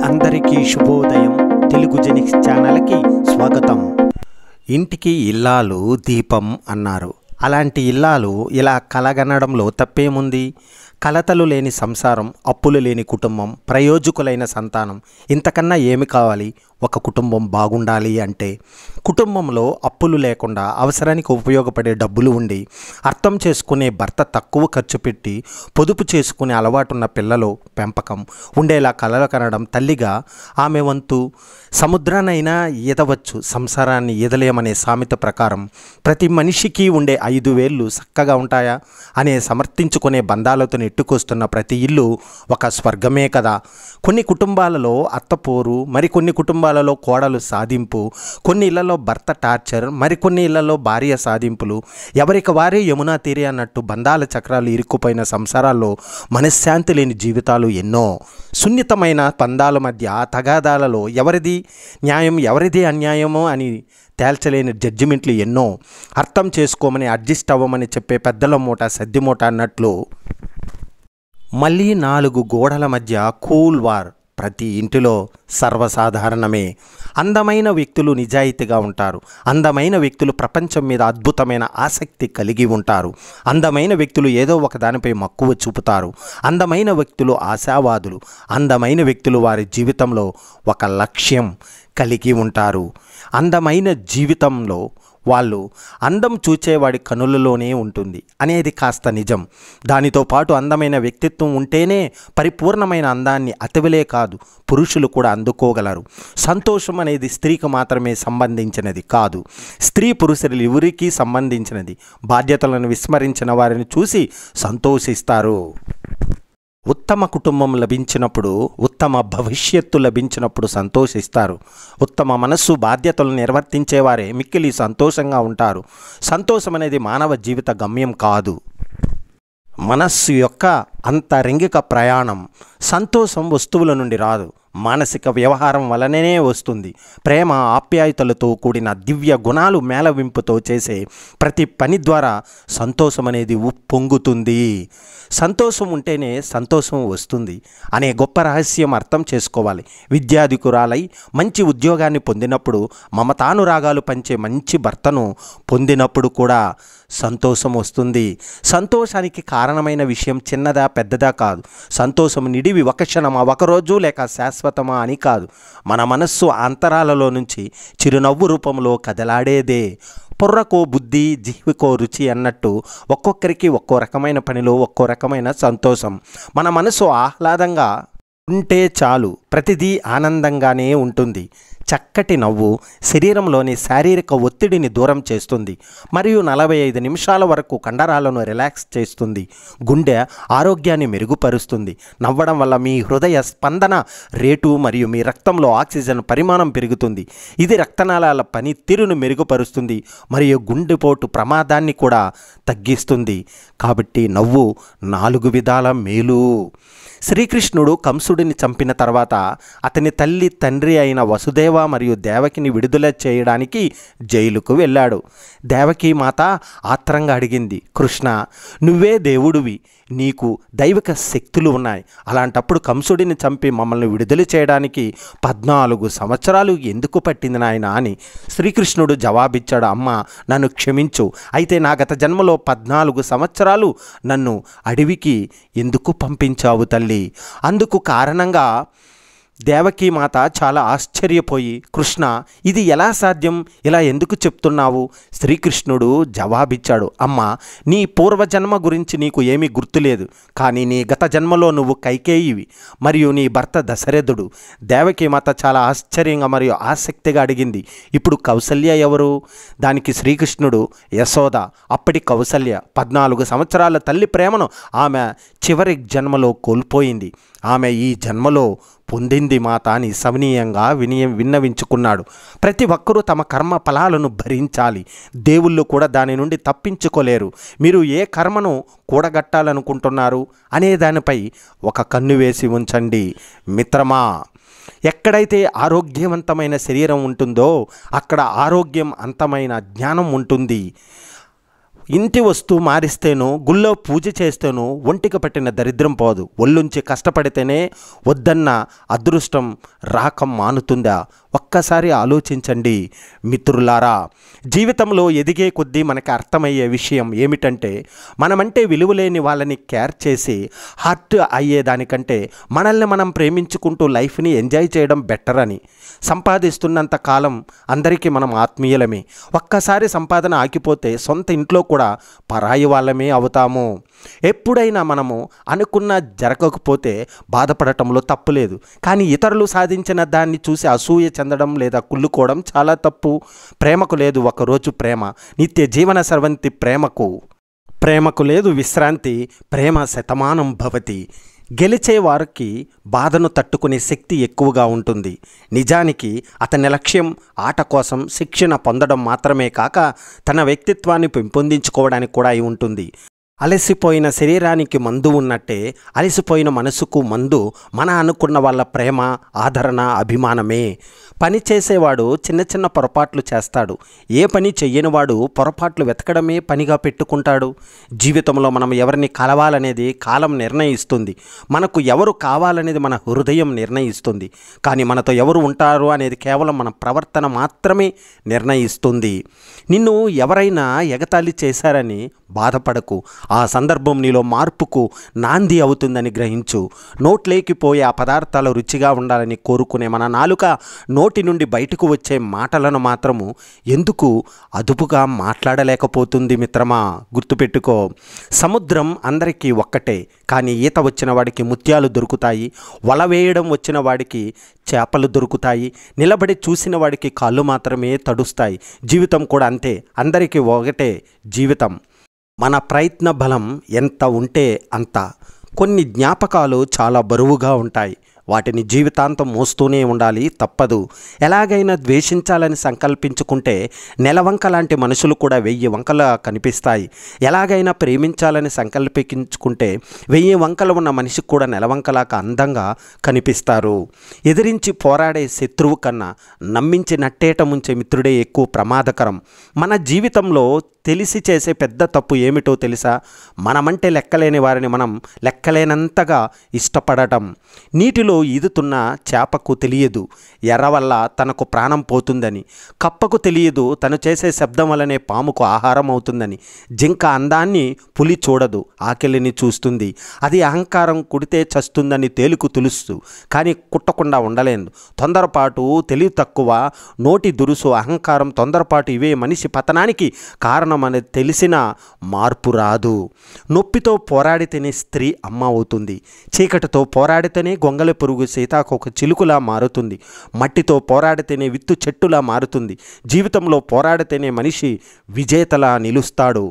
అందరికీ శుభోదయం. తెలుగు జెనిక్స్ ఛానల్కి స్వాగతం. ఇంటికి ఇల్లాలు దీపం అన్నారు. అలాంటి ఇల్లాలు ఇలా కలగనడంలో తప్పేముంది? కలతలు లేని సంసారం, అప్పులు లేని కుటుంబం, ప్రయోజకులైన సంతానం, ఇంతకన్నా ఏమి కావాలి? ఒక కుటుంబం బాగుండాలి అంటే కుటుంబంలో అప్పులు లేకుండా అవసరానికి ఉపయోగపడే డబ్బులు ఉండి, అర్థం చేసుకునే భర్త తక్కువ ఖర్చు పెట్టి పొదుపు చేసుకునే అలవాటున్న పిల్లలు పెంపకం ఉండేలా కలలు కనడం తల్లిగా ఆమె వంతు. సముద్రానైనా ఈదవచ్చు, సంసారాన్ని ఈదలేమనే సామెత ప్రకారం ప్రతి మనిషికి ఉండే 5 వేళ్ళు చక్కగా ఉంటాయా అనే సమర్థించుకునే బంధాలతో నెట్టుకొస్తున్న ప్రతి ఇల్లు ఒక స్వర్గమే కదా. కొన్ని కుటుంబాలలో అత్తపోరు, మరికొన్ని కుటుంబాలలో కోడలు సాధింపు, కొన్ని ఇళ్లలో భర్త టార్చర్, మరికొన్ని ఇళ్లలో భార్య సాధింపులు, ఎవరికి వారే యమునా తీరే అన్నట్టు బంధాల చక్రాలు ఇరుక్కుపోయిన సంసారాల్లో మనశ్శాంతి లేని జీవితాలు ఎన్నో. సున్నితమైన బంధాల మధ్య తగాదాలలో ఎవరిది న్యాయం, ఎవరిది అన్యాయమో అని తేల్చలేని జడ్జిమెంట్లు ఎన్నో. అర్థం చేసుకోమని, అడ్జస్ట్ అవ్వమని చెప్పే పెద్దల మూట సద్ది మూట అన్నట్లు మళ్ళీ 4 గోడల మధ్య కూల్ వార్ ప్రతి ఇంటిలో సర్వసాధారణమే. అందమైన వ్యక్తులు నిజాయితీగా ఉంటారు. అందమైన వ్యక్తులు ప్రపంచం మీద అద్భుతమైన ఆసక్తి కలిగి ఉంటారు. అందమైన వ్యక్తులు ఏదో ఒక దానిపై మక్కువ చూపుతారు. అందమైన వ్యక్తులు ఆశావాదులు. అందమైన వ్యక్తులు వారి జీవితంలో ఒక లక్ష్యం కలిగి ఉంటారు. అందమైన జీవితంలో వాళ్ళు అందం చూచేవాడి కనులలోనే ఉంటుంది అనేది కాస్త నిజం. దానితో పాటు అందమైన వ్యక్తిత్వం ఉంటేనే పరిపూర్ణమైన అందాన్ని అతివలే కాదు పురుషులు కూడా అందుకోగలరు. సంతోషం అనేది స్త్రీకి మాత్రమే సంబంధించినది కాదు, స్త్రీ పురుషులు ఎవరికీ సంబంధించినది. బాధ్యతలను విస్మరించిన వారిని చూసి సంతోషిస్తారు. ఉత్తమ కుటుంబం లభించినప్పుడు, ఉత్తమ భవిష్యత్తు లభించినప్పుడు సంతోషిస్తారు. ఉత్తమ మనస్సు, బాధ్యతలను నిర్వర్తించేవారే మిక్కిలి సంతోషంగా ఉంటారు. సంతోషం అనేది మానవ జీవిత గమ్యం కాదు, మనస్సు యొక్క అంతరంగిక ప్రయాణం. సంతోషం వస్తువుల నుండి రాదు, మానసిక వ్యవహారం వలననే వస్తుంది. ప్రేమ, ఆప్యాయతలతో కూడిన దివ్య గుణాలు మేళవింపుతో చేసే ప్రతి పని ద్వారా సంతోషం అనేది ఉప్పొంగుతుంది. సంతోషం ఉంటేనే సంతోషం వస్తుంది అనే గొప్ప రహస్యం అర్థం చేసుకోవాలి. విద్యాధికురాలై మంచి ఉద్యోగాన్ని పొందినప్పుడు, మమతానురాగాలు పంచే మంచి భర్తను పొందినప్పుడు కూడా సంతోషం వస్తుంది. సంతోషానికి కారణమైన విషయం చిన్నదా పెద్దదా కాదు. సంతోషం నిడివి ఒక క్షణమా, ఒకరోజు లేక శాశ్వతమా అని కాదు. మన మనస్సు అంతరాలలో నుంచి చిరునవ్వు రూపంలో కదలాడేదే. పొర్రకో బుద్ధి, జిహ్వకో రుచి అన్నట్టు ఒక్కొక్కరికి ఒక్కో రకమైన పనిలో ఒక్కో రకమైన సంతోషం. మన మనసు ఆహ్లాదంగా ఉంటే చాలు, ప్రతిదీ ఆనందంగానే ఉంటుంది. చక్కటి నవ్వు శరీరంలోని శారీరక ఒత్తిడిని దూరం చేస్తుంది మరియు 45 నిమిషాల వరకు కండరాలను రిలాక్స్ చేస్తుంది. గుండె ఆరోగ్యాన్ని మెరుగుపరుస్తుంది. నవ్వడం వల్ల మీ హృదయ స్పందన రేటు మరియు మీ రక్తంలో ఆక్సిజన్ పరిమాణం పెరుగుతుంది. ఇది రక్తనాళాల పనితీరును మెరుగుపరుస్తుంది మరియు గుండెపోటు ప్రమాదాన్ని కూడా తగ్గిస్తుంది. కాబట్టి నవ్వు 4 విధాల మేలు. శ్రీకృష్ణుడు కంసుడిని చంపిన తర్వాత అతని తల్లి తండ్రి అయిన వసుదేవ మరియు దేవకిని విడుదల చేయడానికి జైలుకు వెళ్ళాడు. దేవకీ మాత ఆత్రంగా అడిగింది, కృష్ణ, నువ్వే దేవుడివి, నీకు దైవిక శక్తులు ఉన్నాయి. అలాంటప్పుడు కంసుడిని చంపి మమ్మల్ని విడుదల చేయడానికి 14 సంవత్సరాలు ఎందుకు పట్టింది నాయన అని. శ్రీకృష్ణుడు జవాబిచ్చాడు, అమ్మ నన్ను క్షమించు, అయితే నా గత జన్మలో 14 సంవత్సరాలు నన్ను అడవికి ఎందుకు పంపించావు తల్లి? అందుకు కారణంగా దేవకీ మాత చాలా ఆశ్చర్యపోయి, కృష్ణ ఇది ఎలా సాధ్యం, ఇలా ఎందుకు చెప్తున్నావు? శ్రీకృష్ణుడు జవాబిచ్చాడు, అమ్మ నీ పూర్వజన్మ గురించి నీకు ఏమీ గుర్తులేదు, కానీ నీ గత జన్మలో నువ్వు కైకేయివి మరియు నీ భర్త దశరథుడు. దేవకీ మాత చాలా ఆశ్చర్యంగా మరియు ఆసక్తిగా అడిగింది, ఇప్పుడు కౌసల్య ఎవరు? దానికి శ్రీకృష్ణుడు, యశోద. అప్పటి కౌసల్య 14 సంవత్సరాల తల్లి ప్రేమను ఆమె చివరి జన్మలో కోల్పోయింది. ఆమె ఈ జన్మలో పొందింది మాత అని సవినీయంగా విన్నవించుకున్నాడు. ప్రతి ఒక్కరూ తమ కర్మ ఫలాలను భరించాలి. దేవుళ్ళు కూడా దాని నుండి తప్పించుకోలేరు. మీరు ఏ కర్మను కూడగట్టాలనుకుంటున్నారు అనే దానిపై ఒక కన్ను వేసి ఉంచండి మిత్రమా. ఎక్కడైతే ఆరోగ్యవంతమైన శరీరం ఉంటుందో అక్కడ ఆరోగ్యం అంతమైన జ్ఞానం ఉంటుంది. ఇంటి వస్తువు మారిస్తేనో గుళ్ళో పూజ చేస్తేనో ఒంటికి పట్టిన దరిద్రం పోదు. ఒళ్ళుంచి కష్టపడితేనే వద్దన్న అదృష్టం రాకం మానుతుందా? ఒక్కసారి ఆలోచించండి మిత్రులారా. జీవితంలో ఎదిగే కొద్దీ మనకి అర్థమయ్యే విషయం ఏమిటంటే, మనమంటే విలువలేని వాళ్ళని కేర్ చేసి హర్ట్ అయ్యేదానికంటే మనల్ని మనం ప్రేమించుకుంటూ లైఫ్ని ఎంజాయ్ చేయడం బెటర్ అని. సంపాదిస్తున్నంత కాలం అందరికీ మనం ఆత్మీయులమే. ఒక్కసారి సంపాదన ఆగిపోతే సొంత ఇంట్లో కూడా పరాయి వాళ్ళమే అవుతాము. ఎప్పుడైనా మనము అనుకున్న జరగకపోతే బాధపడటంలో తప్పులేదు. కానీ ఇతరులు సాధించిన దాన్ని చూసి అసూయ చెందడం లేదా కుళ్ళుకోవడం చాలా తప్పు. ప్రేమకు లేదు ఒకరోజు ప్రేమ, నిత్య జీవన సర్వంతి ప్రేమకు లేదు విశ్రాంతి, ప్రేమ శతమానం భవతి. గెలిచే వారికి బాధను తట్టుకునే శక్తి ఎక్కువగా ఉంటుంది. నిజానికి అతని లక్ష్యం ఆట కోసం శిక్షణ పొందడం మాత్రమే కాక తన వ్యక్తిత్వాన్ని పెంపొందించుకోవడానికి కూడా అయి ఉంటుంది. అలసిపోయిన శరీరానికి మందు ఉన్నట్టే అలసిపోయిన మనసుకు మందు మన అనుకున్న వాళ్ళ ప్రేమ, ఆదరణ, అభిమానమే. పని చేసేవాడు చిన్న చిన్న పొరపాట్లు చేస్తాడు. ఏ పని చెయ్యనివాడు పొరపాట్లు వెతకడమే పనిగా పెట్టుకుంటాడు. జీవితంలో మనం ఎవరిని కలవాలనేది కాలం నిర్ణయిస్తుంది. మనకు ఎవరు కావాలనేది మన హృదయం నిర్ణయిస్తుంది. కానీ మనతో ఎవరు ఉంటారు అనేది కేవలం మన ప్రవర్తన మాత్రమే నిర్ణయిస్తుంది. నిన్ను ఎవరైనా ఎగతాళి చేశారని బాధపడకు. ఆ సందర్భం నీలో మార్పుకు నాంది అవుతుందని గ్రహించు. నోట్లోకి పోయే ఆ పదార్థాలు రుచిగా ఉండాలని కోరుకునే మన నాలుక నోటి నుండి బయటకు వచ్చే మాటలను మాత్రము ఎందుకు అదుపుగా మాట్లాడలేకపోతుంది మిత్రమా? గుర్తుపెట్టుకో, సముద్రం అందరికీ ఒక్కటే. కానీ ఈత వచ్చిన వాడికి ముత్యాలు దొరుకుతాయి, వల వేయడం వచ్చిన వాడికి చేపలు దొరుకుతాయి, నిలబడి చూసిన వాడికి కాళ్ళు మాత్రమే తడుస్తాయి. జీవితం కూడా అంతే, అందరికీ ఒకటే జీవితం. మన ప్రయత్న బలం ఎంత ఉంటే అంత. కొన్ని జ్ఞాపకాలు చాలా బరువుగా ఉంటాయి. వాటిని జీవితాంతం మోస్తూనే ఉండాలి, తప్పదు. ఎలాగైనా ద్వేషించాలని సంకల్పించుకుంటే నెలవంక లాంటి మనుషులు కూడా 1000 వంకలు కనిపిస్తాయి. ఎలాగైనా ప్రేమించాలని సంకల్పించుకుంటే 1000 వంకలు ఉన్న మనిషికి కూడా నెలవంకలాగా అందంగా కనిపిస్తారు. ఎదిరించి పోరాడే శత్రువు కన్నా నమ్మించి నట్టేట ముంచే మిత్రుడే ఎక్కువ ప్రమాదకరం. మన జీవితంలో తెలిసి చేసే పెద్ద తప్పు ఏమిటో తెలుసా? మనమంటే లెక్కలేని వారిని మనం లెక్కలేనంతగా ఇష్టపడటం. నీటిలో ఈదుతున్న చేపకు తెలియదు ఎర్ర వల్ల తనకు ప్రాణం పోతుందని. కప్పకు తెలియదు తను చేసే శబ్దం వల్లనే పాముకు ఆహారం అవుతుందని. జింక అందాన్ని పులి చూడదు, ఆకలిని చూస్తుంది. అది అహంకారం కుడితే చస్తుందని తేలుకు తెలుసు, కానీ కుట్టకుండా ఉండలేదు. తొందరపాటు, తెలివి తక్కువ, నోటి దురుసు, అహంకారం, తొందరపాటు ఇవే మనిషి పతనానికి కారణం అనేది తెలిసిన మార్పు రాదు. నొప్పితో పోరాడితేనే స్త్రీ అమ్మ అవుతుంది. చీకటితో పోరాడితేనే గొంగళి పురుగు సీతాకొక చిలుకులా మారుతుంది. మట్టితో పోరాడితేనే విత్తు చెట్టులా మారుతుంది. జీవితంలో పోరాడితేనే మనిషి విజేతలా నిలుస్తాడు.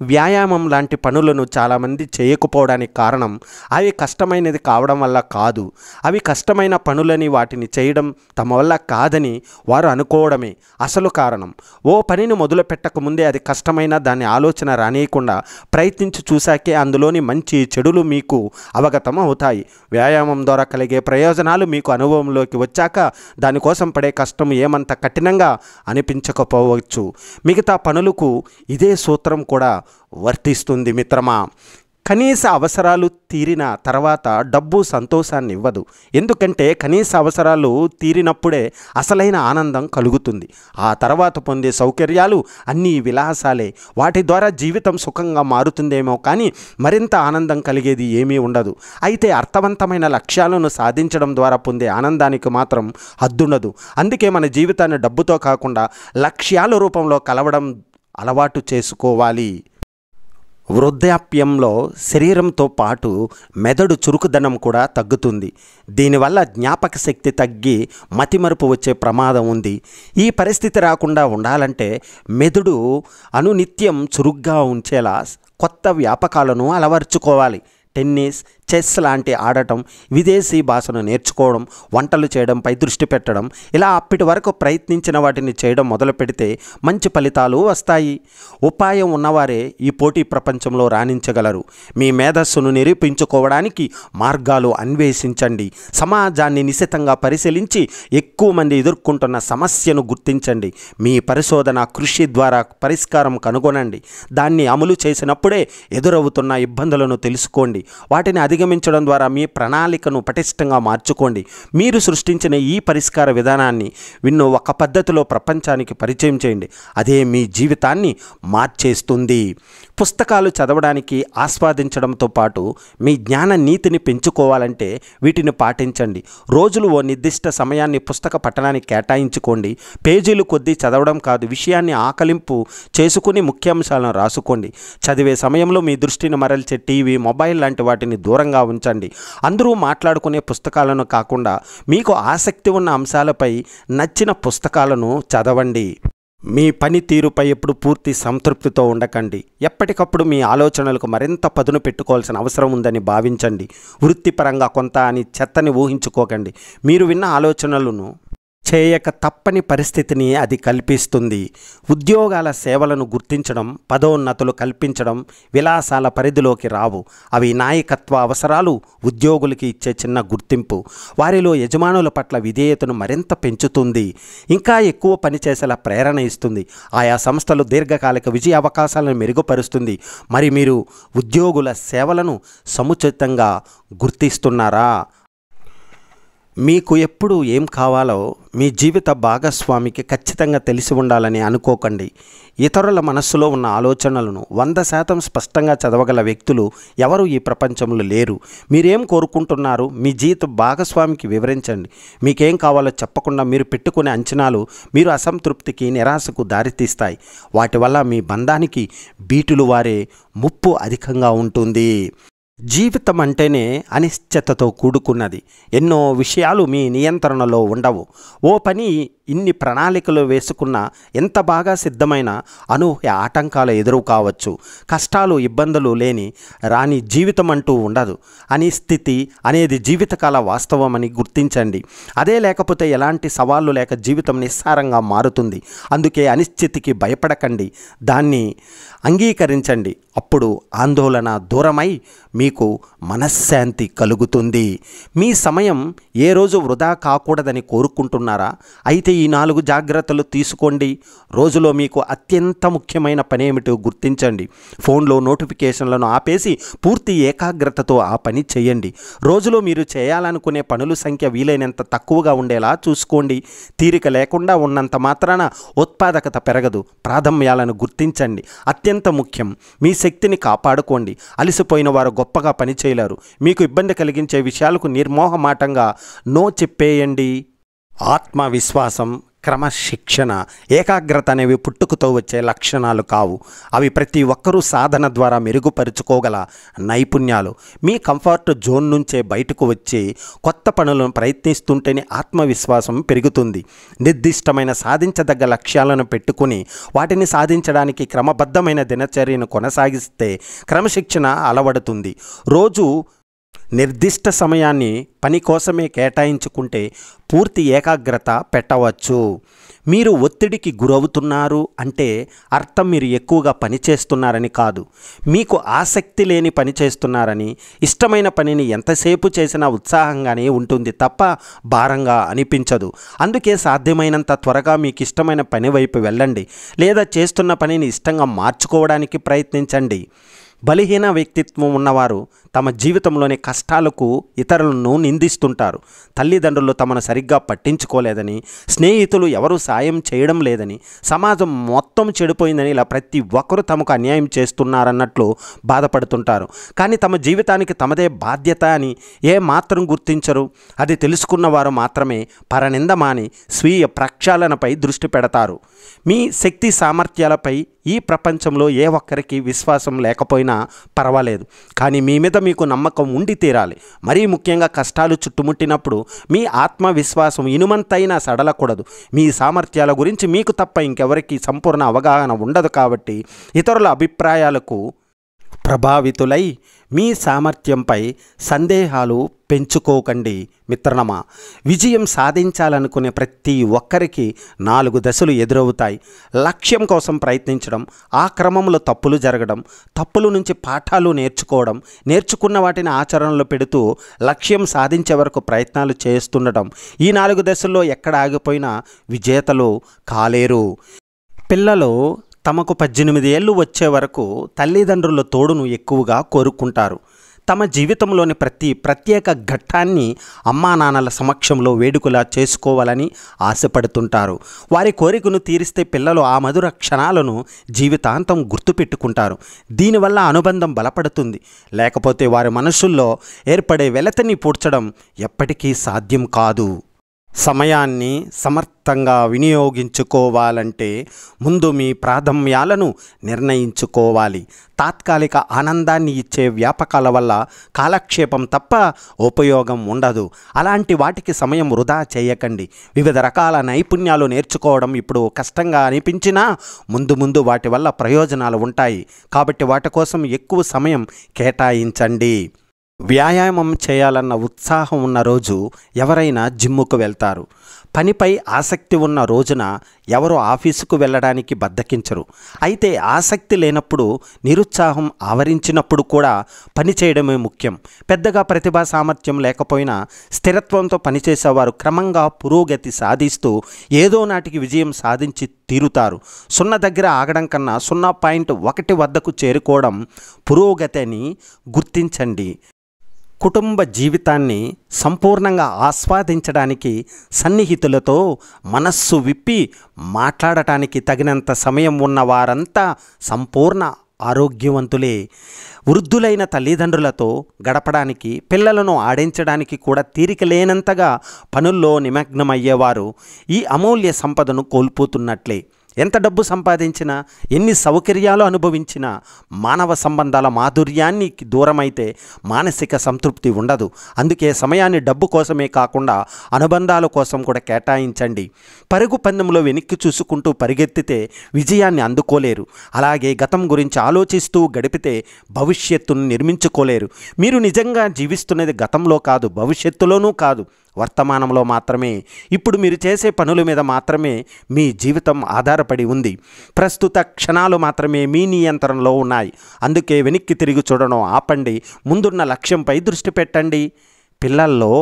వ్యాయామం లాంటి పనులను చాలామంది చేయకపోవడానికి కారణం అవి కష్టమైనది కావడం వల్ల కాదు. అవి కష్టమైన పనులని, వాటిని చేయడం తమ వల్ల కాదని వారు అనుకోవడమే అసలు కారణం. ఓ పనిని మొదలు పెట్టకముందే అది కష్టమైన దాని ఆలోచన రానియకుండా ప్రయత్నించి చూశాకే అందులోని మంచి చెడులు మీకు అవగతం అవుతాయి. వ్యాయామం ద్వారా కలిగే ప్రయోజనాలు మీకు అనుభవంలోకి వచ్చాక దానికోసం పడే కష్టం ఏమంత కఠినంగా అనిపించకపోవచ్చు. మిగతా పనులకు ఇదే సూత్రం కూడా వర్తిస్తుంది మిత్రమా. కనీస అవసరాలు తీరిన తర్వాత డబ్బు సంతోషాన్ని ఇవ్వదు. ఎందుకంటే కనీస అవసరాలు తీరినప్పుడే అసలైన ఆనందం కలుగుతుంది. ఆ తర్వాత పొందే సౌకర్యాలు అన్నీ విలాసాలే. వాటి ద్వారా జీవితం సుఖంగా మారుతుందేమో కానీ మరింత ఆనందం కలిగేది ఏమీ ఉండదు. అయితే అర్థవంతమైన లక్ష్యాలను సాధించడం ద్వారా పొందే ఆనందానికి మాత్రం హద్దుండదు. అందుకే మన జీవితాన్ని డబ్బుతో కాకుండా లక్ష్యాల రూపంలో కలవడం అలవాటు చేసుకోవాలి. వృద్ధాప్యంలో శరీరంతో పాటు మెదడు చురుకుదనం కూడా తగ్గుతుంది. దీనివల్ల జ్ఞాపక శక్తి తగ్గి మతిమరుపు వచ్చే ప్రమాదం ఉంది. ఈ పరిస్థితి రాకుండా ఉండాలంటే మెదడు అనునిత్యం చురుగ్గా ఉంచేలా కొత్త వ్యాపకాలను అలవర్చుకోవాలి. టెన్నిస్, చెస్ లాంటి ఆడటం, విదేశీ భాషను నేర్చుకోవడం, వంటలు చేయడంపై దృష్టి పెట్టడం, ఇలా అప్పటి వరకు ప్రయత్నించిన వాటిని చేయడం మొదలు పెడితే మంచి ఫలితాలు వస్తాయి. ఉపాయం ఉన్నవారే ఈ పోటీ ప్రపంచంలో రాణించగలరు. మీ మేధస్సును నిరూపించుకోవడానికి మార్గాలు అన్వేషించండి. సమాజాన్ని నిశితంగా పరిశీలించి ఎక్కువ మంది ఎదుర్కొంటున్న సమస్యను గుర్తించండి. మీ పరిశోధన కృషి ద్వారా పరిష్కారం కనుగొనండి. దాన్ని అమలు చేసినప్పుడే ఎదురవుతున్న ఇబ్బందులను తెలుసుకోండి. వాటిని అధిగమించడం ద్వారా మీ ప్రణాళికను పటిష్టంగా మార్చుకోండి. మీరు సృష్టించిన ఈ పరిష్కార విధానాన్ని ఒక పద్ధతిలో ప్రపంచానికి పరిచయం చేయండి. అదే మీ జీవితాన్ని మార్చేస్తుంది. పుస్తకాలు చదవడానికి ఆస్వాదించడంతో పాటు మీ జ్ఞాన నీతిని పెంచుకోవాలంటే వీటిని పాటించండి. రోజులు ఓ నిర్దిష్ట సమయాన్ని పుస్తక పఠనానికి కేటాయించుకోండి. పేజీలు కొద్దీ చదవడం కాదు, విషయాన్ని ఆకలింపు చేసుకుని ముఖ్యాంశాలను రాసుకోండి. చదివే సమయంలో మీ దృష్టిని మరల్చే టీవీ, మొబైల్ లాంటి వాటిని దూరంగా ఉంచండి. అందరూ మాట్లాడుకునే పుస్తకాలను కాకుండా మీకు ఆసక్తి ఉన్న అంశాలపై నచ్చిన పుస్తకాలను చదవండి. మీ పనితీరుపై ఎప్పుడు పూర్తి సంతృప్తితో ఉండకండి. ఎప్పటికప్పుడు మీ ఆలోచనలకు మరింత పదును పెట్టుకోవాల్సిన అవసరం ఉందని భావించండి. వృత్తిపరంగా కొంత అని చెత్తని ఊహించుకోకండి. మీరు విన్న ఆలోచనలను చేయక తప్పని పరిస్థితిని అది కల్పిస్తుంది. ఉద్యోగాల సేవలను గుర్తించడం, పదోన్నతులు కల్పించడం విలాసాల పరిధిలోకి రావు. అవి నాయకత్వ అవసరాలు, ఉద్యోగులకి ఇచ్చే చిన్న గుర్తింపు వారిలో యజమానుల పట్ల విధేయతను మరింత పెంచుతుంది. ఇంకా ఎక్కువ పనిచేసేలా ప్రేరణ ఇస్తుంది. ఆయా సంస్థలు దీర్ఘకాలిక విజయ అవకాశాలను మెరుగుపరుస్తుంది. మరి మీరు ఉద్యోగుల సేవలను సముచితంగా గుర్తిస్తున్నారా? మీకు ఎప్పుడు ఏం కావాలో మీ జీవిత భాగస్వామికి ఖచ్చితంగా తెలిసి ఉండాలని అనుకోకండి. ఇతరుల మనస్సులో ఉన్న ఆలోచనలను 100% స్పష్టంగా చదవగల వ్యక్తులు ఎవరు ఈ ప్రపంచంలో లేరు. మీరేం కోరుకుంటున్నారు మీ జీవిత భాగస్వామికి వివరించండి. మీకేం కావాలో చెప్పకుండా మీరు పెట్టుకునే అంచనాలు మీరు అసంతృప్తికి, నిరాశకు దారితీస్తాయి. వాటి వల్ల మీ బంధానికి బీటులు వారే ముప్పు అధికంగా ఉంటుంది. జీవితం అంటేనే అనిశ్చితతో కూడుకున్నది. ఎన్నో విషయాలు మీ నియంత్రణలో ఉండవు. ఓ పని ఇన్ని ప్రణాళికలు వేసుకున్న ఎంత బాగా సిద్ధమైన అనూహ్య ఆటంకాలు ఎదురు కావచ్చు. కష్టాలు, ఇబ్బందులు లేని రాని జీవితం అంటూ ఉండదు. అనిస్థితి అనేది జీవితకాల వాస్తవమని గుర్తించండి. అదే లేకపోతే ఎలాంటి సవాళ్ళు లేక జీవితం నిస్సారంగా మారుతుంది. అందుకే అనిశ్చితికి భయపడకండి, దాన్ని అంగీకరించండి. అప్పుడు ఆందోళన దూరమై మీకు మనశ్శాంతి కలుగుతుంది. మీ సమయం ఏ రోజు వృధా కాకూడదని కోరుకుంటున్నారా? అయితే ఈ 4 జాగ్రత్తలు తీసుకోండి. రోజులో మీకు అత్యంత ముఖ్యమైన పనేమిటో గుర్తించండి. ఫోన్లో నోటిఫికేషన్లను ఆపేసి పూర్తి ఏకాగ్రతతో ఆ పని చేయండి. రోజులో మీరు చేయాలనుకునే పనుల సంఖ్య వీలైనంత తక్కువగా ఉండేలా చూసుకోండి. తీరిక లేకుండా ఉన్నంత మాత్రాన ఉత్పాదకత పెరగదు. ప్రాధాన్యాలను గుర్తించండి. అత్యంత ముఖ్యం, మీ శక్తిని కాపాడుకోండి. అలసిపోయిన వారు గొప్పగా పని చేయలేరు. మీకు ఇబ్బంది కలిగించే విషయాలకు నిర్మోహమాటంగా నో చెప్పేయండి. ఆత్మవిశ్వాసం, క్రమశిక్షణ, ఏకాగ్రత అనేవి పుట్టుకతో వచ్చే లక్షణాలు కావు. అవి ప్రతి ఒక్కరూ సాధన ద్వారా మెరుగుపరుచుకోగల నైపుణ్యాలు. మీ కంఫర్ట్ జోన్ నుంచే బయటకు వచ్చి కొత్త పనులను ప్రయత్నిస్తుంటేనే ఆత్మవిశ్వాసం పెరుగుతుంది. నిర్దిష్టమైన సాధించదగ్గ లక్ష్యాలను పెట్టుకుని వాటిని సాధించడానికి క్రమబద్ధమైన దినచర్యను కొనసాగిస్తే క్రమశిక్షణ అలవడుతుంది. రోజు నిర్దిష్ట సమయాన్ని పని కోసమే కేటాయించుకుంటే పూర్తి ఏకాగ్రత పెట్టవచ్చు. మీరు ఒత్తిడికి గురవుతున్నారు అంటే అర్థం మీరు ఎక్కువగా పని చేస్తున్నారని కాదు, మీకు ఆసక్తి లేని పని చేస్తున్నారని. ఇష్టమైన పనిని ఎంతసేపు చేసినా ఉత్సాహంగానే ఉంటుంది తప్ప భారంగా అనిపించదు. అందుకే సాధ్యమైనంత త్వరగా మీకు ఇష్టమైన పని వైపు వెళ్ళండి, లేదా చేస్తున్న పనిని ఇష్టంగా మార్చుకోవడానికి ప్రయత్నించండి. బలహీన వ్యక్తిత్వం ఉన్నవారు తమ జీవితంలోని కష్టాలకు ఇతరులను నిందిస్తుంటారు. తల్లిదండ్రులు తమను సరిగ్గా పట్టించుకోలేదని, స్నేహితులు ఎవరు సాయం చేయడం లేదని, సమాజం మొత్తం చెడిపోయిందని, ఇలా ప్రతి ఒక్కరూ తమకు అన్యాయం చేస్తున్నారన్నట్లు బాధపడుతుంటారు. కానీ తమ జీవితానికి తమదే బాధ్యత అని మాత్రం గుర్తించరు. అది తెలుసుకున్నవారు మాత్రమే పరనింద మాని స్వీయ ప్రక్షాళనపై దృష్టి పెడతారు. మీ శక్తి సామర్థ్యాలపై ఈ ప్రపంచంలో ఏ ఒక్కరికి విశ్వాసం లేకపోయినా పర్వాలేదు, కానీ మీ మీద మీకు నమ్మకం ఉండి తీరాలి. మరీ ముఖ్యంగా కష్టాలు చుట్టుముట్టినప్పుడు మీ ఆత్మవిశ్వాసం ఇనుమంతైనా సడలకూడదు. మీ సామర్థ్యాల గురించి మీకు తప్ప ఇంకెవరికి సంపూర్ణ అవగాహన ఉండదు. కాబట్టి ఇతరుల అభిప్రాయాలకు ప్రభావితులై మీ సామర్థ్యంపై సందేహాలు పెంచుకోకండి మిత్రమా. విజయం సాధించాలనుకునే ప్రతి ఒక్కరికి 4 దశలు ఎదురవుతాయి. లక్ష్యం కోసం ప్రయత్నించడం, ఆ క్రమంలో తప్పులు జరగడం, తప్పుల నుంచి పాఠాలు నేర్చుకోవడం, నేర్చుకున్న వాటిని ఆచరణలో పెడుతూ లక్ష్యం సాధించే వరకు ప్రయత్నాలు చేస్తుండటం. ఈ 4 దశల్లో ఎక్కడ ఆగిపోయినా విజేతలు కాలేరు. పిల్లలు తమకు 18 ఏళ్ళు వచ్చే వరకు తల్లిదండ్రుల తోడును ఎక్కువగా కోరుకుంటారు. తమ జీవితంలోని ప్రతి ప్రత్యేక ఘట్టాన్ని అమ్మా నాన్నల సమక్షంలో వేడుకలా చేసుకోవాలని ఆశపడుతుంటారు. వారి కోరికను తీరిస్తే పిల్లలు ఆ మధుర క్షణాలను జీవితాంతం గుర్తుపెట్టుకుంటారు. దీనివల్ల అనుబంధం బలపడుతుంది. లేకపోతే వారి మనసుల్లో ఏర్పడే వెలతని పూడ్చడం ఎప్పటికీ సాధ్యం కాదు. సమయాన్ని సమర్థంగా వినియోగించుకోవాలంటే ముందు మీ ప్రాధాన్యాలను నిర్ణయించుకోవాలి. తాత్కాలిక ఆనందాన్ని ఇచ్చే వ్యాపకాల వల్ల కాలక్షేపం తప్ప ఉపయోగం ఉండదు. అలాంటి వాటికి సమయం వృధా చేయకండి. వివిధ రకాల నైపుణ్యాలు నేర్చుకోవడం ఇప్పుడు కష్టంగా అనిపించినా ముందు వాటి వల్ల ప్రయోజనాలు ఉంటాయి. కాబట్టి వాటి కోసం ఎక్కువ సమయం కేటాయించండి. వ్యాయామం చేయాలన్న ఉత్సాహం ఉన్న రోజు ఎవరైనా జిమ్ముకు వెళ్తారు. పనిపై ఆసక్తి ఉన్న రోజున ఎవరు ఆఫీసుకు వెళ్ళడానికి బద్దకించరు. అయితే ఆసక్తి లేనప్పుడు, నిరుత్సాహం ఆవరించినప్పుడు కూడా పని చేయడమే ముఖ్యం. పెద్దగా ప్రతిభా సామర్థ్యం లేకపోయినా స్థిరత్వంతో పనిచేసేవారు క్రమంగా పురోగతి సాధిస్తూ ఏదో నాటికి విజయం సాధించి తీరుతారు. 0 దగ్గర ఆగడం కన్నా 0.1 వద్దకు చేరుకోవడం పురోగతి అని గుర్తించండి. కుటుంబ జీవితాన్ని సంపూర్ణంగా ఆస్వాదించడానికి సన్నిహితులతో మనస్సు విప్పి మాట్లాడటానికి తగినంత సమయం ఉన్నవారంతా సంపూర్ణ ఆరోగ్యవంతులే. వృద్ధులైన తల్లిదండ్రులతో గడపడానికి, పిల్లలను ఆడించడానికి కూడా తీరిక లేనంతగా పనుల్లో నిమగ్నమయ్యేవారు ఈ అమూల్య సంపదను కోల్పోతున్నట్లే. ఎంత డబ్బు సంపాదించినా, ఎన్ని సౌకర్యాలు అనుభవించినా మానవ సంబంధాల మాధుర్యానికి దూరమైతే మానసిక సంతృప్తి ఉండదు. అందుకే సమయాన్ని డబ్బు కోసమే కాకుండా అనుబంధాల కోసం కూడా కేటాయించండి. పరుగు పందెంలో వెనక్కి చూసుకుంటూ పరిగెత్తితే విజయాన్ని అందుకోలేరు. అలాగే గతం గురించి ఆలోచిస్తూ గడిపితే భవిష్యత్తును నిర్మించుకోలేరు. మీరు నిజంగా జీవిస్తున్నది గతంలో కాదు, భవిష్యత్తులోనూ కాదు, వర్తమానంలో మాత్రమే. ఇప్పుడు మీరు చేసే పనుల మీద మాత్రమే మీ జీవితం ఆధారపడి ఉంది. ప్రస్తుత క్షణాలు మాత్రమే మీ నియంత్రణలో ఉన్నాయి. అందుకే వెనక్కి తిరిగి చూడడం ఆపండి. ముందున్న లక్ష్యంపై దృష్టి పెట్టండి. పిల్లల్లో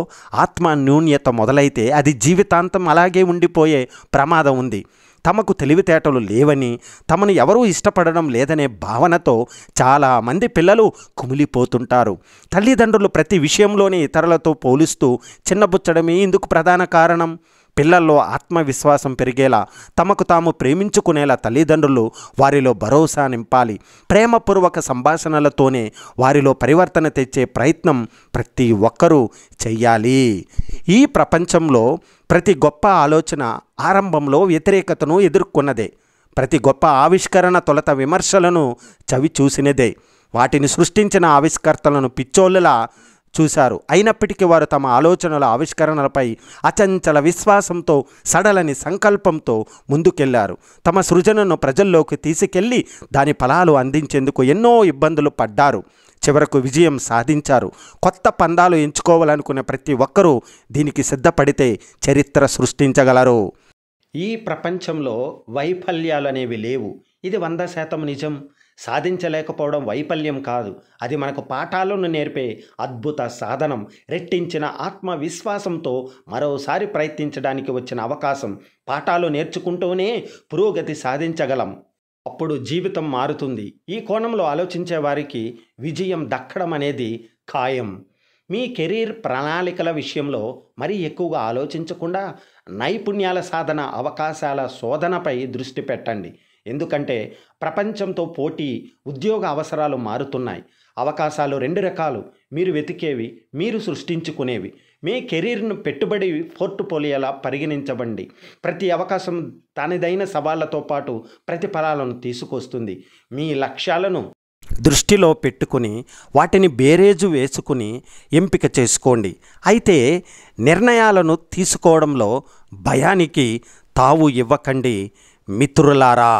ఆత్మ న్యూన్యత మొదలైతే అది జీవితాంతం అలాగే ఉండిపోయే ప్రమాదం ఉంది. తమకు తెలివితేటలు లేవని, తమను ఎవరూ ఇష్టపడడం లేదనే భావనతో చాలామంది పిల్లలు కుమిలిపోతుంటారు. తల్లిదండ్రులు ప్రతి విషయంలోనే ఇతరులతో పోలుస్తూ చిన్నబుచ్చడమే ఇందుకు ప్రధాన కారణం. పిల్లల్లో ఆత్మవిశ్వాసం పెరిగేలా, తమకు తాము ప్రేమించుకునేలా తల్లిదండ్రులు వారిలో భరోసా నింపాలి. ప్రేమపూర్వక సంభాషణలతోనే వారిలో పరివర్తన తెచ్చే ప్రయత్నం ప్రతి ఒక్కరూ చెయ్యాలి. ఈ ప్రపంచంలో ప్రతి గొప్ప ఆలోచన ఆరంభంలో వ్యతిరేకతను ఎదుర్కొన్నదే. ప్రతి గొప్ప ఆవిష్కరణ తొలుత విమర్శలను చవి చూసినదే. వాటిని సృష్టించిన ఆవిష్కర్తలను పిచ్చోళ్ళలా చూశారు. అయినప్పటికీ వారు తమ ఆలోచనల ఆవిష్కరణలపై అచంచల విశ్వాసంతో, సడలని సంకల్పంతో ముందుకెళ్లారు. తమ సృజనను ప్రజల్లోకి తీసుకెళ్లి దాని ఫలాలు అందించేందుకు ఎన్నో ఇబ్బందులు పడ్డారు. చివరకు విజయం సాధించారు. కొత్త పందాలు ఎంచుకోవాలనుకునే ప్రతి ఒక్కరూ దీనికి సిద్ధపడితే చరిత్ర సృష్టించగలరు. ఈ ప్రపంచంలో వైఫల్యాలు అనేవి లేవు. ఇది 100% నిజం. సాధించలేకపోవడం వైఫల్యం కాదు, అది మనకు పాఠాలను నేర్పే అద్భుత సాధనం. రెట్టించిన ఆత్మవిశ్వాసంతో మరోసారి ప్రయత్నించడానికి వచ్చిన అవకాశం. పాఠాలు నేర్చుకుంటూనే పురోగతి సాధించగలం. అప్పుడు జీవితం మారుతుంది. ఈ కోణంలో ఆలోచించే వారికి విజయం దక్కడం అనేది ఖాయం. మీ కెరీర్ ప్రణాళికల విషయంలో మరీ ఎక్కువగా ఆలోచించకుండా నైపుణ్యాల సాధన, అవకాశాల శోధనపై దృష్టి పెట్టండి. ఎందుకంటే ప్రపంచంతో పోటీ, ఉద్యోగ అవసరాలు మారుతున్నాయి. అవకాశాలు 2 రకాలు: మీరు వెతికేవి, మీరు సృష్టించుకునేవి. మీ కెరీర్ను పెట్టుబడి పోర్ట్ఫోలియోలా పరిగణించబండి. ప్రతి అవకాశం తనదైన సవాళ్లతో పాటు ప్రతిఫలాలను తీసుకొస్తుంది. మీ లక్ష్యాలను దృష్టిలో పెట్టుకుని వాటిని బేరేజు వేసుకుని ఎంపిక చేసుకోండి. అయితే నిర్ణయాలను తీసుకోవడంలో భయానికి తావు ఇవ్వకండి మిత్రులారా.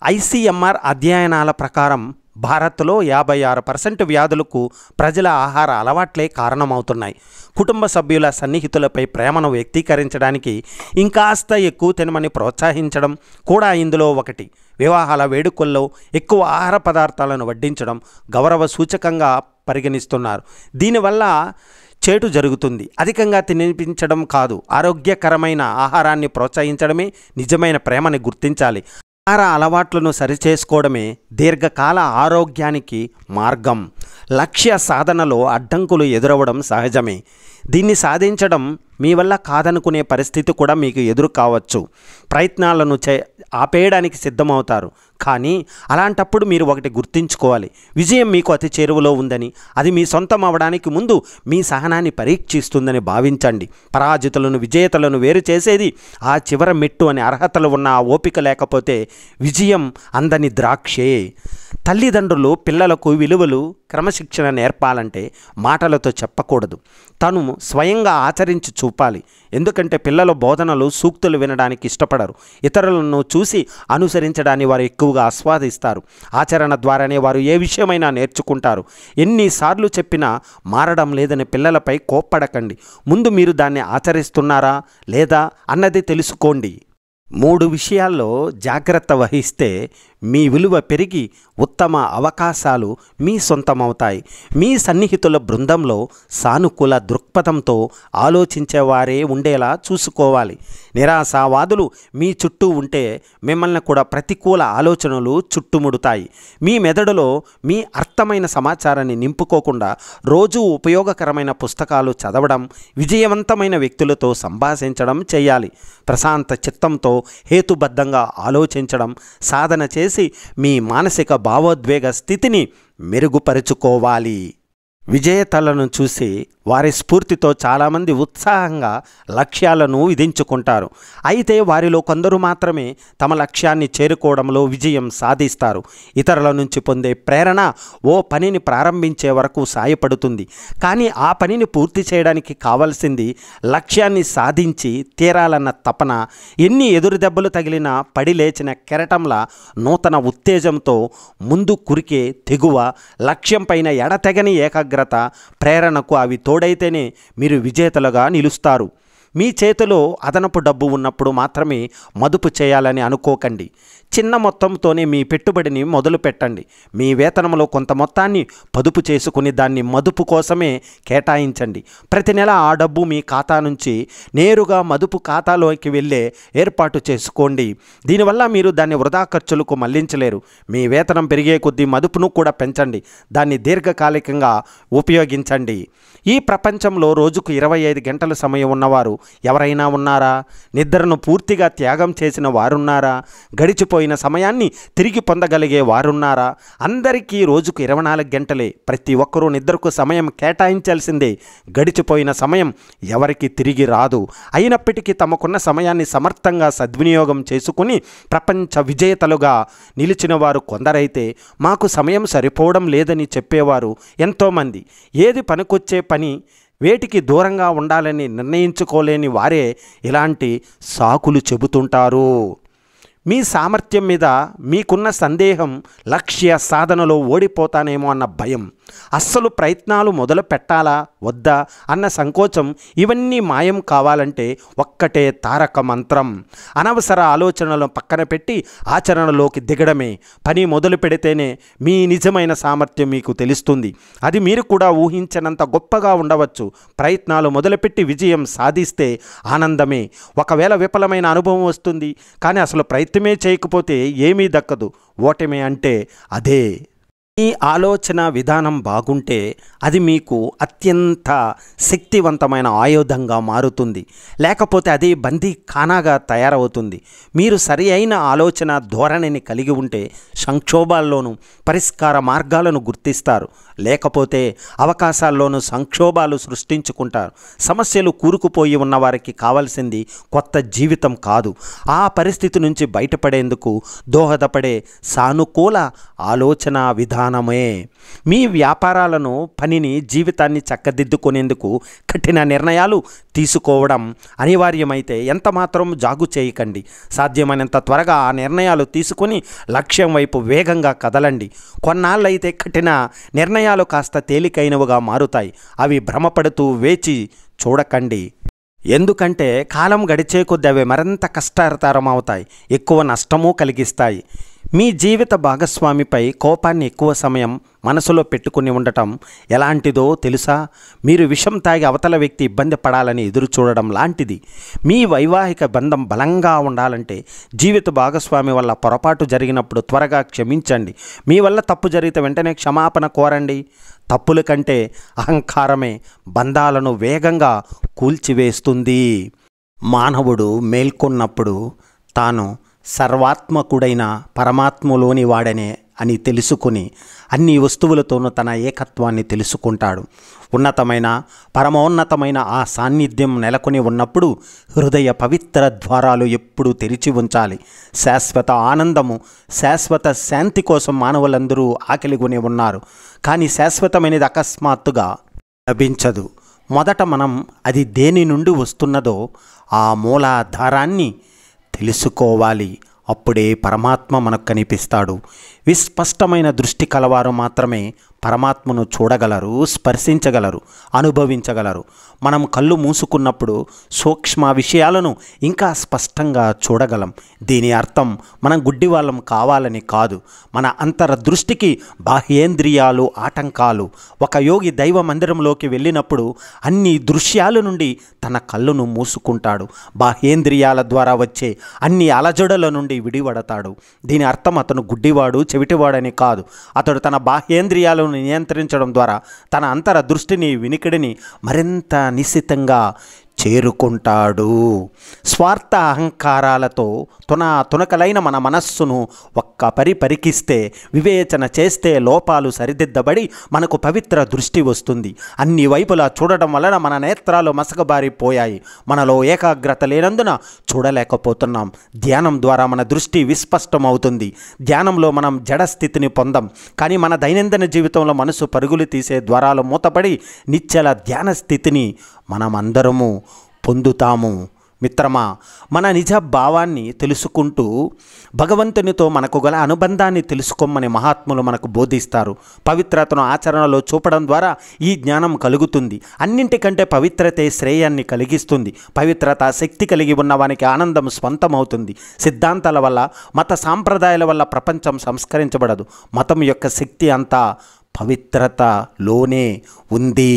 ICMR అధ్యయనాల ప్రకారం భారత్లో 56% వ్యాధులకు ప్రజల ఆహార అలవాట్లే కారణమవుతున్నాయి. కుటుంబ సభ్యుల సన్నిహితులపై ప్రేమను వ్యక్తీకరించడానికి ఇంకాస్త ఎక్కువ తినమని ప్రోత్సహించడం కూడా ఇందులో ఒకటి. వివాహాల వేడుకల్లో ఎక్కువ ఆహార పదార్థాలను వడ్డించడం గౌరవ సూచకంగా పరిగణిస్తున్నారు. దీనివల్ల చేటు జరుగుతుంది. అధికంగా తినిపించడం కాదు, ఆరోగ్యకరమైన ఆహారాన్ని ప్రోత్సహించడమే నిజమైన ప్రేమని గుర్తించాలి. ఆహార అలవాట్లను సరిచేసుకోవడమే దీర్ఘకాల ఆరోగ్యానికి మార్గం. లక్ష్య సాధనలో అడ్డంకులు ఎదురవ్వడం సహజమే. దీన్ని సాధించడం మీ వల్ల కాదనుకునే పరిస్థితి కూడా మీకు ఎదురు కావచ్చు. ప్రయత్నాలను ఆపేయడానికి సిద్ధమవుతారు. కానీ అలాంటప్పుడు మీరు ఒకటి గుర్తుంచుకోవాలి, విజయం మీకు అతి చేరువలో ఉందని. అది మీ సొంతం అవడానికి ముందు మీ సహనాన్ని పరీక్షిస్తుందని భావించండి. పరాజితులను విజేతలను వేరు చేసేది ఆ చివర మెట్టు అని అర్హతలు ఉన్న ఆ ఓపిక లేకపోతే విజయం అందని ద్రాక్షే. తల్లిదండ్రులు పిల్లలకు విలువలు క్రమశిక్షణ నేర్పాలంటే మాటలతో చెప్పకూడదు, తను స్వయంగా ఆచరించి చూపాలి. ఎందుకంటే పిల్లల బోధనలు సూక్తులు వినడానికి ఇష్టపడరు. ఇతరులను చూసి అనుసరించడాన్ని వారు ఎక్కువగా ఆస్వాదిస్తారు. ఆచరణ ద్వారానే వారు ఏ విషయమైనా నేర్చుకుంటారు. ఎన్నిసార్లు చెప్పినా మారడం లేదని పిల్లలపై కోప్పడకండి. ముందు మీరు దాన్ని ఆచరిస్తున్నారా లేదా అన్నది తెలుసుకోండి. 3 విషయాల్లో జాగ్రత్త వహిస్తే మీ విలువ పెరిగి ఉత్తమ అవకాశాలు మీ సొంతమవుతాయి. మీ సన్నిహితుల బృందంలో సానుకూల దృక్పథంతో ఆలోచించేవారే ఉండేలా చూసుకోవాలి. నిరాశావాదులు మీ చుట్టూ ఉంటే మిమ్మల్ని కూడా ప్రతికూల ఆలోచనలు చుట్టుముడతాయి. మీ మెదడులో మీ అర్థమైన సమాచారాన్ని నింపుకోకుండా రోజూ ఉపయోగకరమైన పుస్తకాలు చదవడం, విజయవంతమైన వ్యక్తులతో సంభాషించడం చేయాలి. ప్రశాంత చిత్తంతో హేతుబద్ధంగా ఆలోచించడం సాధన చేసి మీ మానసిక భావోద్వేగ స్థితిని మెరుగుపరుచుకోవాలి. విజేతలను చూసి వారి స్ఫూర్తితో చాలామంది ఉత్సాహంగా లక్ష్యాలను విధించుకుంటారు. అయితే వారిలో కొందరు మాత్రమే తమ లక్ష్యాన్ని చేరుకోవడంలో విజయం సాధిస్తారు. ఇతరుల నుంచి పొందే ప్రేరణ ఓ పనిని ప్రారంభించే వరకు సాయపడుతుంది. కానీ ఆ పనిని పూర్తి చేయడానికి కావాల్సింది లక్ష్యాన్ని సాధించి తీరాలన్న తపన. ఎన్ని ఎదురు దెబ్బలు తగిలినా పడి లేచిన కెరటంలా నూతన ఉత్తేజంతో ముందు కురికే తెగువ, లక్ష్యం పైన ఎడతెగని ఏకాగ్రత, ప్రేరణకు అవి తోడైతేనే మీరు విజేతలుగా నిలుస్తారు. మీ చేతిలో అదనపు డబ్బు ఉన్నప్పుడు మాత్రమే మదుపు చేయాలని అనుకోకండి. చిన్న మొత్తంతోనే మీ పెట్టుబడిని మొదలు పెట్టండి. మీ వేతనంలో కొంత మొత్తాన్ని పొదుపు చేసుకుని దాన్ని మదుపు కోసమే కేటాయించండి. ప్రతి నెల ఆ డబ్బు మీ ఖాతా నుంచి నేరుగా మదుపు ఖాతాలోకి వెళ్ళే ఏర్పాటు చేసుకోండి. దీనివల్ల మీరు దాన్ని వృధా ఖర్చులకు మళ్లించలేరు. మీ వేతనం పెరిగే కొద్దీ మదుపును కూడా పెంచండి. దాన్ని దీర్ఘకాలికంగా ఉపయోగించండి. ఈ ప్రపంచంలో రోజుకు 25 గంటల సమయం ఉన్నవారు ఎవరైనా ఉన్నారా? నిద్రను పూర్తిగా త్యాగం చేసిన వారున్నారా? గడిచిపోయిన సమయాన్ని తిరిగి పొందగలిగే వారున్నారా? అందరికీ రోజుకు 24 గంటలే. ప్రతి ఒక్కరూ నిద్రకు సమయం కేటాయించాల్సిందే. గడిచిపోయిన సమయం ఎవరికి తిరిగి రాదు. అయినప్పటికీ తమకున్న సమయాన్ని సమర్థంగా సద్వినియోగం చేసుకుని ప్రపంచ విజేతలుగా నిలిచిన వారు కొందరైతే మాకు సమయం సరిపోవడం లేదని చెప్పేవారు ఎంతోమంది. ఏది పనికొచ్చే పని, వేటికి దూరంగా ఉండాలని నిర్ణయించుకోలేని వారే ఇలాంటి సాకులు చెబుతుంటారు. మీ సామర్థ్యం మీద మీకున్న సందేహం, లక్ష్య సాధనలో ఓడిపోతానేమో అన్న భయం, అస్సలు ప్రయత్నాలు మొదలు పెట్టాలా వద్దా అన్న సంకోచం, ఇవన్నీ మాయం కావాలంటే ఒక్కటే తారక మంత్రం. అనవసర ఆలోచనలను పక్కన పెట్టి ఆచరణలోకి దిగడమే. పని మొదలు పెడితేనే మీ నిజమైన సామర్థ్యం మీకు తెలుస్తుంది. అది మీరు కూడా ఊహించినంత గొప్పగా ఉండవచ్చు. ప్రయత్నాలు మొదలుపెట్టి విజయం సాధిస్తే ఆనందమే. ఒకవేళ విఫలమైన అనుభవం వస్తుంది, కానీ అసలు ప్రయత్నమే చేయకపోతే ఏమీ దక్కదు. ఓటమి అంటే అదే. ఈ ఆలోచన విధానం బాగుంటే అది మీకు అత్యంత శక్తివంతమైన ఆయుధంగా మారుతుంది. లేకపోతే అది బందీ ఖానాగా తయారవుతుంది. మీరు సరి అయిన ఆలోచన ధోరణిని కలిగి ఉంటే సంక్షోభాల్లోనూ పరిష్కార మార్గాలను గుర్తిస్తారు. లేకపోతే అవకాశాల్లోనూ సంక్షోభాలు సృష్టించుకుంటారు. సమస్యలు కూరుకుపోయి ఉన్నవారికి కావాల్సింది కొత్త జీవితం కాదు, ఆ పరిస్థితి నుంచి బయటపడేందుకు దోహదపడే సానుకూల ఆలోచన విధానం. విధానమే. మీ వ్యాపారాలను, పనిని, జీవితాన్ని చక్కదిద్దుకునేందుకు కఠిన నిర్ణయాలు తీసుకోవడం అనివార్యమైతే ఎంతమాత్రం జాగు చేయకండి. సాధ్యమైనంత త్వరగా ఆ నిర్ణయాలు తీసుకొని లక్ష్యం వైపు వేగంగా కదలండి. కొన్నాళ్ళైతే కఠిన నిర్ణయాలు కాస్త తేలికైనవిగా మారుతాయి. అవి భ్రమపడుతూ వేచి చూడకండి. ఎందుకంటే కాలం గడిచే కొద్దీ అవి మరింత కష్టతరం అవుతాయి, ఎక్కువ నష్టము కలిగిస్తాయి. మీ జీవిత భాగస్వామిపై కోపాన్ని ఎక్కువ సమయం మనసులో పెట్టుకుని ఉండటం ఎలాంటిదో తెలుసా? మీరు విషం తాగి అవతల వ్యక్తి ఇబ్బంది పడాలని ఎదురు చూడడం లాంటిది. మీ వైవాహిక బంధం బలంగా ఉండాలంటే జీవిత భాగస్వామి వల్ల పొరపాటు జరిగినప్పుడు త్వరగా క్షమించండి. మీ వల్ల తప్పు జరిగితే వెంటనే క్షమాపణ కోరండి. తప్పుల కంటే అహంకారమే బంధాలను వేగంగా కూల్చివేస్తుంది. మానవుడు మేల్కొన్నప్పుడు తాను సర్వాత్మకుడైన పరమాత్మలోని వాడనే అని తెలుసుకుని అన్ని వస్తువులతోనూ తన ఏకత్వాన్ని తెలుసుకుంటాడు. ఉన్నతమైన పరమోన్నతమైన ఆ సాన్నిధ్యం నెలకొని ఉన్నప్పుడు హృదయ పవిత్ర ద్వారాలు ఎప్పుడూ తెరిచి ఉంచాలి. శాశ్వత ఆనందము, శాశ్వత శాంతి కోసం మానవులందరూ ఆకలిగొని ఉన్నారు. కానీ శాశ్వతమైనది అకస్మాత్తుగా లభించదు. మొదట మనం అది దేని నుండి వస్తున్నదో ఆ మూలాధారాన్ని తెలుసుకోవాలి. అప్పుడే పరమాత్మ మనకు కనిపిస్తాడు. విస్పష్టమైన దృష్టి కలవారు మాత్రమే పరమాత్మను చూడగలరు, స్పర్శించగలరు, అనుభవించగలరు. మనం కళ్ళు మూసుకున్నప్పుడు సూక్ష్మ విషయాలను ఇంకా స్పష్టంగా చూడగలం. దీని అర్థం మనం గుడ్డివాళ్ళం కావాలని కాదు. మన అంతర్దృష్టికి బాహ్యేంద్రియాలు ఆటంకాలు. ఒక యోగి దైవ మందిరంలోకి వెళ్ళినప్పుడు అన్ని దృశ్యాల నుండి తన కళ్ళును మూసుకుంటాడు. బాహ్యేంద్రియాల ద్వారా వచ్చే అన్ని అలజడుల నుండి విడిపడతాడు. దీని అర్థం అతను గుడ్డివాడు, చెవిటివాడని కాదు. అతడు తన బాహ్యేంద్రియాలను నియంత్రించడం ద్వారా తన అంతర దృష్టిని, వినికిడిని మరింత నిశ్చితంగా చేరుకుంటాడు. స్వార్థ అహంకారాలతో తునకలైన మన మనస్సును ఒక్క పరికిస్తే, వివేచన చేస్తే లోపాలు సరిదిద్దబడి మనకు పవిత్ర దృష్టి వస్తుంది. అన్ని వైపులా చూడటం వలన మన నేత్రాలు మసకబారిపోయాయి. మనలో ఏకాగ్రత లేనందున చూడలేకపోతున్నాం. ధ్యానం ద్వారా మన దృష్టి విస్పష్టమవుతుంది. ధ్యానంలో మనం జడస్థితిని పొందాం. కానీ మన దైనందిన జీవితంలో మనసు పరుగులు తీసే ద్వారాలు మూతపడి నిశ్చల ధ్యాన స్థితిని మనమందరము పొందుతాము. మిత్రమా, మన నిజ భావాన్ని తెలుసుకుంటూ భగవంతునితో మనకు గల అనుబంధాన్ని తెలుసుకోమని మహాత్ములు మనకు బోధిస్తారు. పవిత్రతను ఆచరణలో చూపడం ద్వారా ఈ జ్ఞానం కలుగుతుంది. అన్నింటికంటే పవిత్రతే శ్రేయాన్ని కలిగిస్తుంది. పవిత్రత శక్తి కలిగి ఉన్నవానికి ఆనందం స్వంతమవుతుంది. సిద్ధాంతాల వల్ల, మత సాంప్రదాయాల వల్ల ప్రపంచం సంస్కరించబడదు. మతం యొక్క శక్తి అంతా పవిత్రతలోనే ఉంది.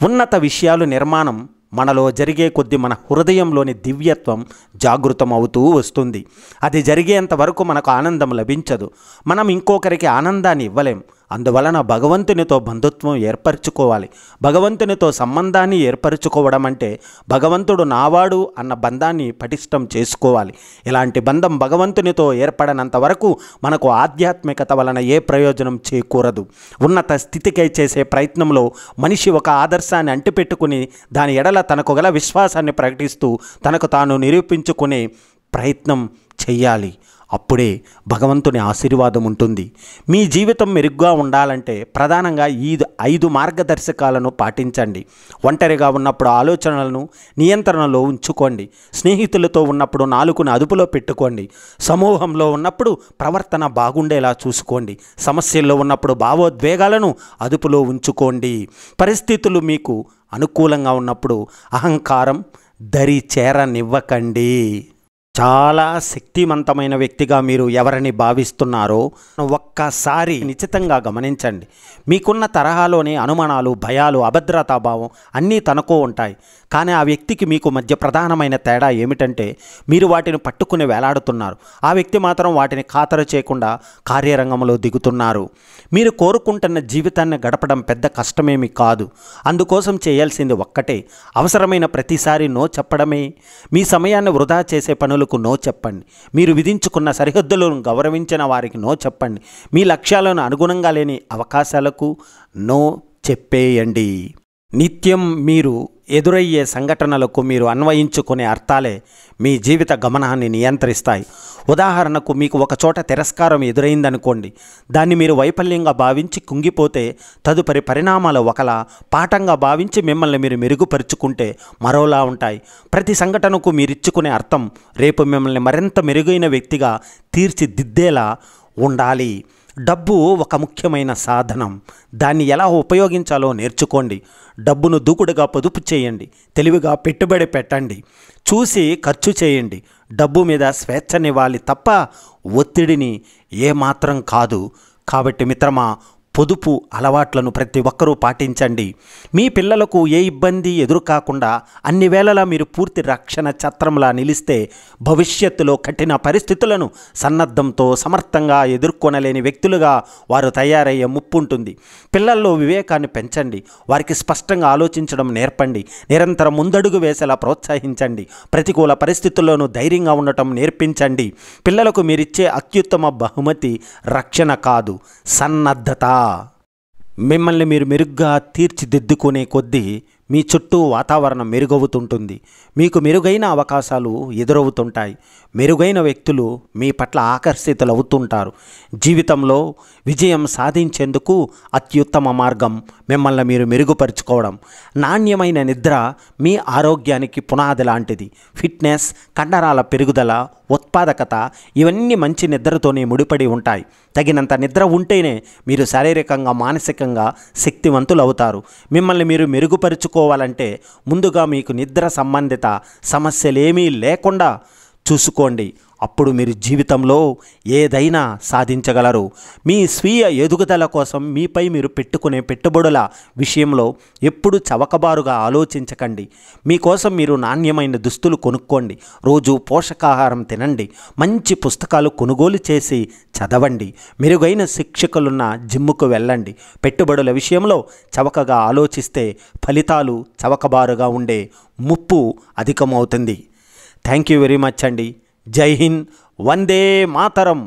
ఉన్నత విషయాలు నిర్మాణం మనలో జరిగే కొద్దీ మన హృదయంలోని దివ్యత్వం జాగృతం అవుతూ వస్తుంది. అది జరిగేంత వరకు మనకు ఆనందం లభించదు. మనం ఇంకొకరికి ఆనందాన్ని ఇవ్వలేం. అందువలన భగవంతునితో బంధుత్వం ఏర్పరచుకోవాలి. భగవంతునితో సంబంధాన్ని ఏర్పరచుకోవడం అంటే భగవంతుడు నావాడు అన్న బంధాన్ని పటిష్టం చేసుకోవాలి. ఇలాంటి బంధం భగవంతునితో ఏర్పడనంత వరకు మనకు ఆధ్యాత్మికత వలన ఏ ప్రయోజనం చేకూరదు. ఉన్నత స్థితికై చేసే ప్రయత్నంలో మనిషి ఒక ఆదర్శాన్ని అంటిపెట్టుకుని దాని ఎడల తనకు గల విశ్వాసాన్ని ప్రకటిస్తూ తనకు తాను నిరూపించుకునే ప్రయత్నం చెయ్యాలి. అప్పుడే భగవంతుని ఆశీర్వాదం ఉంటుంది. మీ జీవితం మెరుగ్గా ఉండాలంటే ప్రధానంగా ఈ 5 మార్గదర్శకాలను పాటించండి. ఒంటరిగా ఉన్నప్పుడు ఆలోచనలను నియంత్రణలో ఉంచుకోండి. స్నేహితులతో ఉన్నప్పుడు నాలుకను అదుపులో పెట్టుకోండి. సమూహంలో ఉన్నప్పుడు ప్రవర్తన బాగుండేలా చూసుకోండి. సమస్యల్లో ఉన్నప్పుడు భావోద్వేగాలను అదుపులో ఉంచుకోండి. పరిస్థితులు మీకు అనుకూలంగా ఉన్నప్పుడు అహంకారం దరి చేరనివ్వకండి. చాలా శక్తివంతమైన వ్యక్తిగా మీరు ఎవరిని భావిస్తున్నారో ఒక్కసారి నిశ్చితంగా గమనించండి. మీకున్న తరహాలోనే అనుమానాలు, భయాలు, అభద్రతాభావం అన్నీ తనకో ఉంటాయి. కానీ ఆ వ్యక్తికి మీకు మధ్య ప్రధానమైన తేడా ఏమిటంటే మీరు వాటిని పట్టుకుని వేలాడుతున్నారు. ఆ వ్యక్తి మాత్రం వాటిని ఖాతరు చేయకుండా కార్యరంగంలో దిగుతున్నారు. మీరు కోరుకుంటున్న జీవితాన్ని గడపడం పెద్ద కష్టమేమి కాదు. అందుకోసం చేయాల్సింది ఒక్కటే, అవసరమైన ప్రతిసారి నో చెప్పడమే. మీ సమయాన్ని వృధా చేసే పనులకు నో చెప్పండి. మీరు విధించుకున్న సరిహద్దులను గౌరవించిన వారికి నో చెప్పండి. మీ లక్ష్యాలను అనుగుణంగా లేని అవకాశాలకు నో చెప్పేయండి. నిత్యం మీరు ఎదురయ్యే సంఘటనలకు మీరు అన్వయించుకునే అర్థాలే మీ జీవిత గమనాన్ని నియంత్రిస్తాయి. ఉదాహరణకు మీకు ఒక చోట తిరస్కారం ఎదురైందనుకోండి. దాన్ని మీరు వైఫల్యంగా భావించి కుంగిపోతే తదుపరి పరిణామాలు ఒకలా, పాఠంగా భావించి మిమ్మల్ని మీరు మెరుగుపరుచుకుంటే మరోలా ఉంటాయి. ప్రతి సంఘటనకు మీరిచ్చుకునే అర్థం రేపు మిమ్మల్ని మరింత మెరుగైన వ్యక్తిగా తీర్చిదిద్దేలా ఉండాలి. డబ్బు ఒక ముఖ్యమైన సాధనం. దాన్ని ఎలా ఉపయోగించాలో నేర్చుకోండి. డబ్బును దూకుడుగా పొదుపు చేయండి, తెలివిగా పెట్టుబడి పెట్టండి, చూసి ఖర్చు చేయండి. డబ్బు మీద స్వేచ్ఛనివ్వాలి తప్ప ఒత్తిడిని ఏమాత్రం కాదు. కాబట్టి మిత్రమా, పొదుపు అలవాట్లను ప్రతి ఒక్కరూ పాటించండి. మీ పిల్లలకు ఏ ఇబ్బంది ఎదురు కాకుండా అన్ని వేళలా మీరు పూర్తి రక్షణ ఛత్రంలా నిలిస్తే భవిష్యత్తులో కఠిన పరిస్థితులను సన్నద్ధంతో సమర్థంగా ఎదుర్కొనలేని వ్యక్తులుగా వారు తయారయ్యే ముప్పు ఉంటుంది. పిల్లల్లో వివేకాన్ని పెంచండి, వారికి స్పష్టంగా ఆలోచించడం నేర్పండి, నిరంతరం ముందడుగు వేసేలా ప్రోత్సహించండి, ప్రతికూల పరిస్థితుల్లోనూ ధైర్యంగా ఉండటం నేర్పించండి. పిల్లలకు మీరిచ్చే అత్యుత్తమ బహుమతి రక్షణ కాదు, సన్నద్ధత. మిమ్మల్ని మీరు మెరుగ్గా తీర్చిదిద్దుకునే కొద్దీ మీ చుట్టూ వాతావరణం మెరుగవుతుంటుంది. మీకు మెరుగైన అవకాశాలు ఎదురవుతుంటాయి. మెరుగైన వ్యక్తులు మీ పట్ల ఆకర్షితులవుతుంటారు. జీవితంలో విజయం సాధించేందుకు అత్యుత్తమ మార్గం మిమ్మల్ని మీరు మెరుగుపరుచుకోవడం. నాణ్యమైన నిద్ర మీ ఆరోగ్యానికి పునాది లాంటిది. ఫిట్నెస్, కండరాల పెరుగుదల, ఉత్పాదకత ఇవన్నీ మంచి నిద్రతోనే ముడిపడి ఉంటాయి. తగినంత నిద్ర ఉంటేనే మీరు శారీరకంగా, మానసికంగా శక్తివంతులు అవుతారు. మిమ్మల్ని మీరు మెరుగుపరుచుకోవాలంటే ముందుగా మీకు నిద్ర సంబంధిత సమస్యలేమీ లేకుండా చూసుకోండి. అప్పుడు మీరు జీవితంలో ఏదైనా సాధించగలరు. మీ స్వీయ ఎదుగుదల కోసం మీపై మీరు పెట్టుకునే పెట్టుబడుల విషయంలో ఎప్పుడు చవకబారుగా ఆలోచించకండి. మీకోసం మీరు నాణ్యమైన దుస్తులు కొనుక్కోండి, రోజు పోషకాహారం తినండి, మంచి పుస్తకాలు కొనుగోలు చేసి చదవండి, మెరుగైన శిక్షకులున్న జిమ్ముకు వెళ్ళండి. పెట్టుబడుల విషయంలో చవకగా ఆలోచిస్తే ఫలితాలు చవకబారుగా ఉండే ముప్పు అధికమవుతుంది. థ్యాంక్ యూ వెరీ మచ్ అండి. జై హింద్, వందే మాతరం.